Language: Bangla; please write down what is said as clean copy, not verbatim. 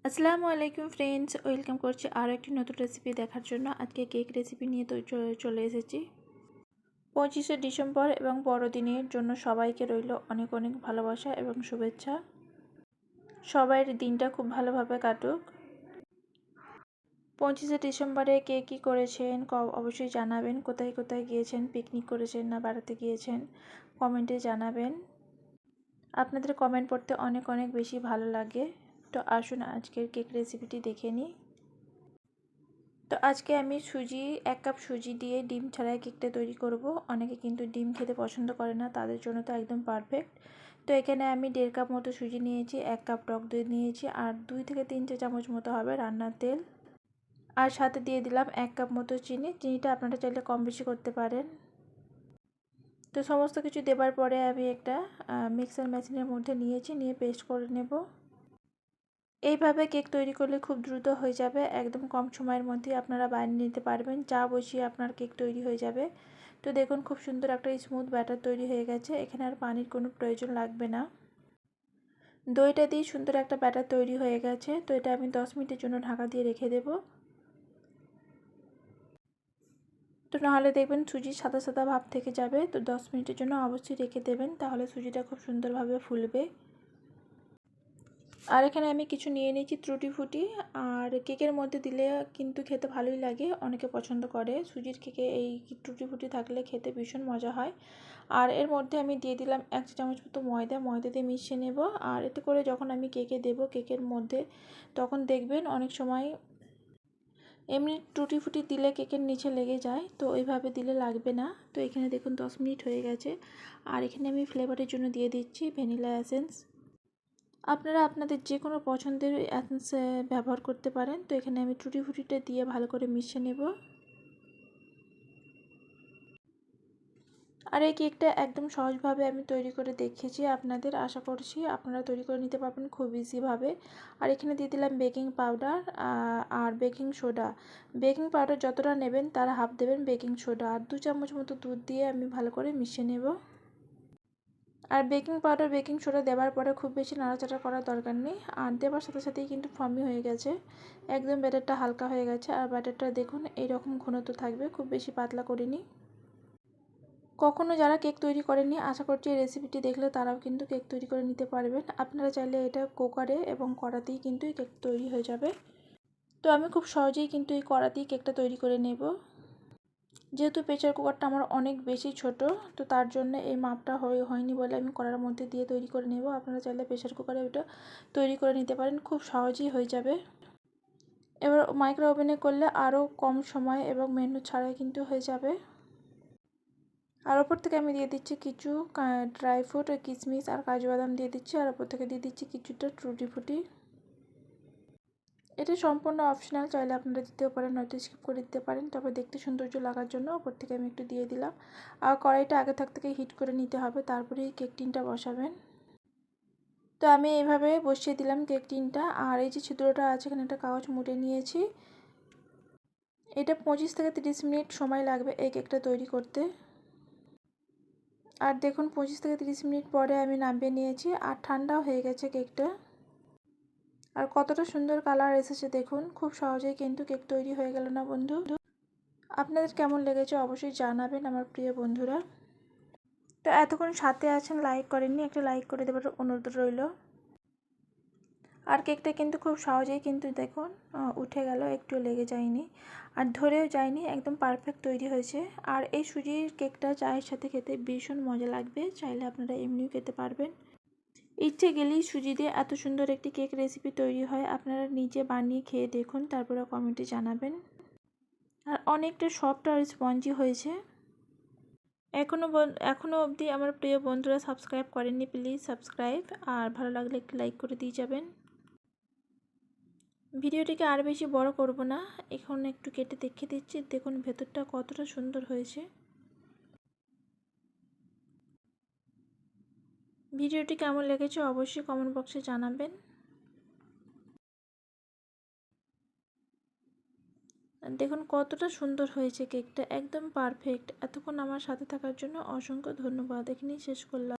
আসসালামু আলাইকুম ফ্রেন্ডস, ওয়েলকাম করছি আরও একটি নতুন রেসিপি দেখার জন্য। আজকে কেক রেসিপি নিয়ে তো চলে এসেছি। 25শে ডিসেম্বর এবং বড়দিনের জন্য সবাইকে রইল অনেক অনেক ভালোবাসা এবং শুভেচ্ছা। সবাইয়ের দিনটা খুব ভালোভাবে কাটুক। 25শে ডিসেম্বরে কে কী করেছেন অবশ্যই জানাবেন। কোথায় কোথায় গিয়েছেন, পিকনিক করেছেন না বেড়াতে গিয়েছেন, কমেন্টে জানাবেন। আপনাদের কমেন্ট পড়তে অনেক অনেক বেশি ভালো লাগে। তো আসুন আজকের কেক রেসিপিটি দেখে নিই। তো আজকে আমি এক কাপ সুজি দিয়ে ডিম ছাড়াই কেকটা তৈরি করব। অনেকে কিন্তু ডিম খেতে পছন্দ করে না, তাদের জন্য তো একদম পারফেক্ট। তো এখানে আমি 1.5 কাপ মতো সুজি নিয়েছি, 1 কাপ টক দই নিয়েছি, আর 2 থেকে 3 চা চামচ মতো হবে রান্নার তেল, আর সাথে দিয়ে দিলাম 1 কাপ মতো চিনি। চিনিটা আপনারা চাইলে কম বেশি করতে পারেন। তো সমস্ত কিছু দেবার পরে আমি একটা মিক্সার মেশিনের মধ্যে নিয়ে পেস্ট করে নেব। এইভাবে কেক তৈরি করলে খুব দ্রুত হয়ে যাবে, একদম কম সময়ের মধ্যে আপনারা বানিয়ে নিতে পারবেন। চা বসিয়ে আপনার কেক তৈরি হয়ে যাবে। তো দেখুন খুব সুন্দর একটা স্মুথ ব্যাটার তৈরি হয়ে গেছে। এখানে আর পানির কোনো প্রয়োজন লাগবে না। দইটা দিয়ে সুন্দর একটা ব্যাটার তৈরি হয়ে গেছে। তো এটা আমি 10 মিনিটের জন্য ঢাকা দিয়ে রেখে দেব। তো নাহলে দেখবেন সুজির সাদা সাদা ভাব থেকে যাবে। তো 10 মিনিটের জন্য অবশ্যই রেখে দেবেন, তাহলে সুজিটা খুব সুন্দরভাবে ফুলবে। আর এখানে আমি কিছু নিয়ে নিয়েছি টুটি ফুটি। আর কেকের মধ্যে দিলে কিন্তু খেতে ভালোই লাগে, অনেকে পছন্দ করে। সুজির কেকে এই টুটি ফুটি থাকলে খেতে ভীষণ মজা হয়। আর এর মধ্যে আমি দিয়ে দিলাম 1 চা চামচ মতো ময়দা দিয়ে মিশিয়ে নেব। আর এতে করে যখন আমি কেকে দেব কেকের মধ্যে, তখন দেখবেন অনেক সময় এমনি টুটি ফুটি দিলে কেকের নিচে লেগে যায়, তো ওইভাবে দিলে লাগবে না। তো এখানে দেখুন 10 মিনিট হয়ে গেছে। আর এখানে আমি ফ্লেভারের জন্য দিয়ে দিচ্ছি ভ্যানিলা এসেন্স। আপনারা আপনাদের যে কোনো পছন্দের এসেন্স ব্যবহার করতে পারেন। তো এখানে আমি টুটি ফুটিটা দিয়ে ভালো করে মিশিয়ে নেব। আর এই কেকটা একদম সহজভাবে আমি তৈরি করে দেখিয়েছি আপনাদের, আশা করছি আপনারা তৈরি করে নিতে পারবেন খুব ইজিভাবে। আর এখানে দিয়ে দিলাম বেকিং পাউডার আর বেকিং সোডা। বেকিং পাউডার যতটা নেবেন তার হাফ দেবেন বেকিং সোডা, আর 2 চামচ মতো দুধ দিয়ে আমি ভালো করে মিশিয়ে নেব। আর বেকিং পাউডার বেকিং সোডা দেওয়ার পরে খুব বেশি নাড়াচাড়া করার দরকার নেই। আর দেওয়ার সাথে সাথেই কিন্তু ফর্মি হয়ে গেছে, একদম ব্যাটারটা হালকা হয়ে গেছে। আর ব্যাটারটা দেখুন এইরকম ঘনত্ব থাকবে, খুব বেশি পাতলা করিনি। কখনো যারা কেক তৈরি করেননি, আশা করছি এই রেসিপিটি দেখলে তারাও কিন্তু কেক তৈরি করে নিতে পারবেন। আপনারা চাইলে এটা কুকারে এবং কড়াতেই কিন্তু এই কেক তৈরি হয়ে যাবে। তো আমি খুব সহজেই কিন্তু এই কড়াতেই কেকটা তৈরি করে নেব। যেহেতু প্রেসার কুকারটা আমার অনেক বেশি ছোট, তো তার জন্য এই মাপটা হয়নি বলে আমি কড়ার মধ্যে দিয়ে তৈরি করে নেব। আপনারা চাইলে প্রেসার কুকারে ওটা তৈরি করে নিতে পারেন, খুব সহজেই হয়ে যাবে। এবার মাইক্রো ওভেনে করলে আরও কম সময় এবং মেহনত ছাড়াই কিন্তু হয়ে যাবে। আর ওপর থেকে আমি দিয়ে দিচ্ছি কিছু ড্রাই ফ্রুট, কিশমিশ আর কাজু বাদাম দিয়ে দিচ্ছি। আর ওপর থেকে দিয়ে দিচ্ছি কিছুটা টুটি ফুটি। এটা সম্পূর্ণ অপশনাল, চাইলে আপনারা দিতেও পারেন, নয়তো স্কিপ করে দিতে পারেন। তবে দেখতে সৌন্দর্য লাগার জন্য ওপর থেকে আমি একটু দিয়ে দিলাম। আর কড়াইটা আগে থেকে হিট করে নিতে হবে, তারপরেই কেক টিনটা বসাবেন। তো আমি এইভাবে বসিয়ে দিলাম কেক টিনটা। আর এই যে ছিদ্রটা আছে, এখানে একটা কাগজ মুড়ে নিয়েছি। এটা 25 থেকে 30 মিনিট সময় লাগবে এই কেকটা তৈরি করতে। আর দেখুন 25 থেকে 30 মিনিট পরে আমি নামিয়ে নিয়েছি, আর ঠান্ডাও হয়ে গেছে কেকটা। আর কতটা সুন্দর কালার এসেছে দেখুন, খুব সহজেই কিন্তু কেক তৈরি হয়ে গেল না বন্ধু। আপনাদের কেমন লেগেছে অবশ্যই জানাবেন আমার প্রিয় বন্ধুরা। তো এতক্ষণ সাথে আছেন, লাইক করেননি, একটা লাইক করে দেবার অনুরোধ রইল। আর কেকটা কিন্তু খুব সহজেই কিন্তু দেখুন উঠে গেল, একটু লেগে যায়নি আর ধরেও যায়নি, একদম পারফেক্ট তৈরি হয়েছে। আর এই সুজির কেকটা চায়ের সাথে খেতে ভীষণ মজা লাগবে, চাইলে আপনারা এমনিও খেতে পারবেন। ইচ্ছে গেলেই সুজি দিয়ে এত সুন্দর একটি কেক রেসিপি তৈরি হয়। আপনারা নিজে বানিয়ে খেয়ে দেখুন, তারপরে কমেন্টে জানাবেন। আর অনেকটা সফট আর স্পঞ্জি হয়েছে। এখনও অবধি আমার প্রিয় বন্ধুরা সাবস্ক্রাইব করেননি, প্লিজ সাবস্ক্রাইব, আর ভালো লাগলে একটু লাইক করে দিয়ে যাবেন। ভিডিওটিকে আর বেশি বড় করব না, এখন একটু কেটে দেখিয়ে দিচ্ছি। দেখুন ভেতরটা কতটা সুন্দর হয়েছে। ভিডিওটি কেমন লেগেছে অবশ্যই কমেন্ট বক্সে জানাবেন। দেখুন কতটা সুন্দর হয়েছে কেকটা, একদম পারফেক্ট। এতক্ষণ আমার সাথে থাকার জন্য অসংখ্য ধন্যবাদ। এখানেই শেষ করলাম।